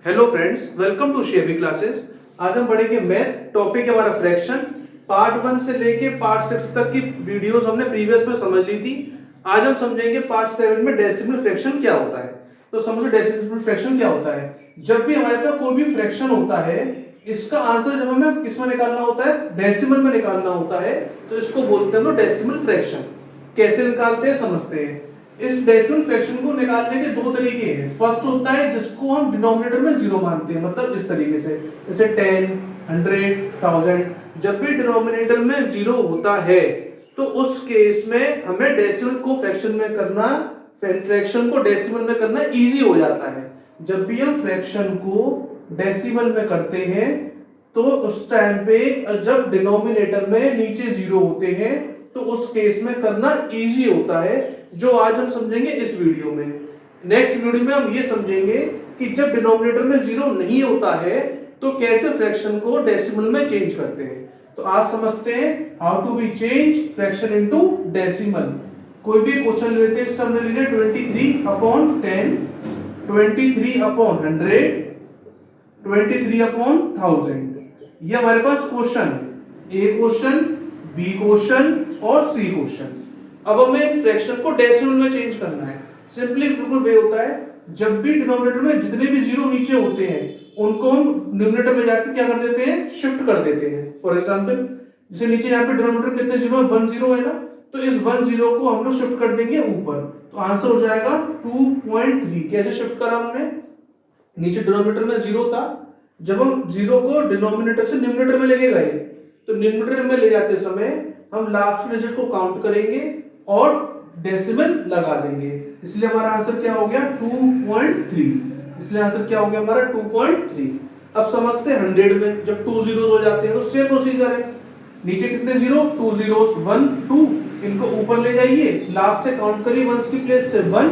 Hello friends, welcome to Shebi classes. आज हम पढ़ेंगे मैथ। टॉपिक है हमारा फ्रैक्शन। पार्ट 1 से लेके पार्ट 6 तक की वीडियोस हमने प्रीवियस में समझ ली थी। आज हम समझेंगे पार्ट 7 में डेसिमल फ्रैक्शन क्या होता है। तो समझो डेसिमल फ्रैक्शन क्या होता है। जब भी हमारे पास कोई भी फ्रैक्शन होता है, इसका आंसर जब हमें किस में निकालना होता है, डेसिमल में निकालना होता है, तो इसको बोलते हैं हम डेसिमल फ्रैक्शन। कैसे निकालते हैं समझते हैं। इस डेसिमल फ्रैक्शन को निकालने के दो तरीके हैं। फर्स्ट होता है जिसको हम डिनोमिनेटर में जीरो मानते हैं, मतलब इस तरीके से, जैसे 10, 100, 1000। जब भी डिनोमिनेटर में जीरो होता है तो उस केस में हमें डेसिमल को फ्रैक्शन में करना, फ्रैक्शन को डेसिमल में करना इजी हो जाता है। जब भी हम फ्रैक्शन को डेसिमल में करते हैं तो उस टाइम पे जब डिनोमिनेटर में नीचे जीरो होते हैं तो उस केस में करना इजी होता है, जो आज हम समझेंगे इस वीडियो में। नेक्स्ट वीडियो में हम ये समझेंगे कि जब डिनोमिनेटर में जीरो नहीं होता है तो कैसे फ्रैक्शन को डेसिमल में चेंज करते हैं। तो आज समझते हैं how to be change fraction into decimal. कोई भी क्वेश्चन लेते हैं, हमने लिया 23/10, 23/100, 23/1000। ये हमारे पास क्वेश्चन है, ए क्वेश्चन, बी क्वेश्चन और सी क्वेश्चन। अब हमें फ्रैक्शन को डेसिमल में चेंज करना है। सिंपली बिल्कुल वे होता है, जब भी डिनोमिनेटर में जितने भी जीरो नीचे होते हैं उनको हम न्यूमरेटर में जाके क्या कर देते हैं, शिफ्ट कर देते हैं। फॉर एग्जांपल, जैसे नीचे यहाँ पे डिनोमिनेटर कितने जीरो है, 1 0 है ना, तो इस 1 0 को हम लोग शिफ्ट कर देंगे ऊपर, तो आंसर हो जाएगा 2.3। कैसे शिफ्ट करा हमने, नीचे डिनोमिनेटर में जीरो था, जब हम जीरो को डिनोमिनेटर से न्यूमरेटर में लेके गए तो न्यूमरेटर में ले जाते समय हम लास्ट डिजिट को काउंट करेंगे और डेसिमल लगा देंगे। इसलिए हमारा आंसर क्या हो गया, 2.3। इसलिए आंसर क्या हो गया हमारा, 2.3। अब समझते हैं 100 में जब 2 जीरोस हो जाते हैं तो सेम प्रोसीजर है। नीचे कितने जीरो, 2 जीरोस, 1 2, इनको ऊपर ले जाइए, लास्ट से काउंट करिए वंस की प्लेस से 1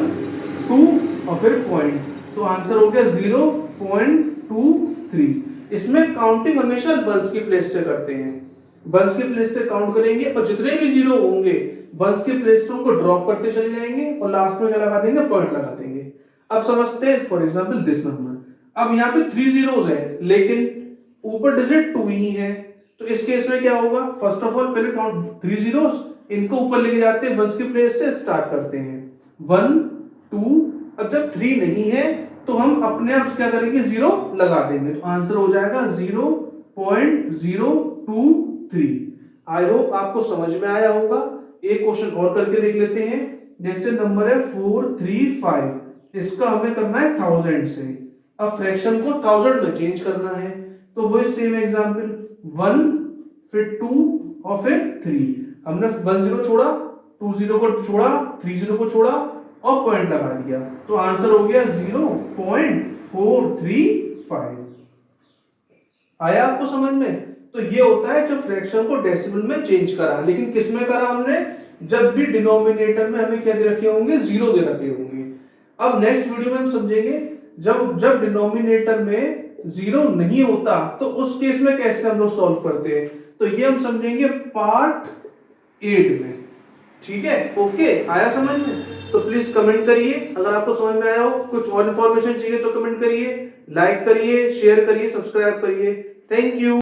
2 और फिर पॉइंट, तो आंसर हो गया 0.23। इसमें काउंटिंग हमेशा वंस की प्लेस से करते हैं। वंस की प्लेस से काउंट करेंगे और जितने भी जीरो होंगे वंस की प्लेस से उनको ड्रॉप करते चले जाएंगे और लास्ट में क्या लगा देंगे, पॉइंट लगा देंगे। अब समझते हैं फॉर एग्जांपल दिस नंबर। अब यहाँ पे 3 जीरोस है लेकिन ऊपर डिजिट 2 ही है, तो इस केस में क्या होगा, फर्स्ट ऑफ ऑल पहले काउंट 3 जीरोस, इनको ऊपर लेके जाते हैं, वंस की प्लेस से स्टार्ट करते हैं 1 2। अब जब 3 नहीं है तो हम अपने आप क्या करेंगे, जीरो लगा देंगे, तो आंसर हो जाएगा 0.023। आई होप आपको समझ में आया होगा। एक क्वेश्चन और करके देख लेते हैं। जैसे नंबर है 435, इसका हमें करना है 1000 से। अब फ्रैक्शन को 1000 में चेंज करना है, तो वही सेम एग्जांपल, 1 फिर 2 और फिर 3। हमने 1 0 छोड़ा, 2 0 को छोड़ा, 3 0 को छोड़ा और पॉइंट लगा दिया, तो आंसर हो गया 0.435। आया आपको समझ में। तो ये होता है जो फ्रैक्शन को डेसिमल में चेंज करा, लेकिन किस में करा हमने, जब भी डिनोमिनेटर में हमें क्या दे रखे होंगे, जीरो दे रखे होंगे। अब नेक्स्ट वीडियो में हम समझेंगे जब डिनोमिनेटर में जीरो नहीं होता तो उस केस में कैसे हम लोग सॉल्व करते हैं, तो ये हम समझेंगे पार्ट 8 में। ठीक है, ओके, आया समझ में। तो प्लीज कमेंट करिए अगर आपको समझ में आया हो। कुछ और इन्फॉर्मेशन चाहिए तो कमेंट करिए, लाइक करिए, शेयर करिए, सब्सक्राइब करिए। Thank you.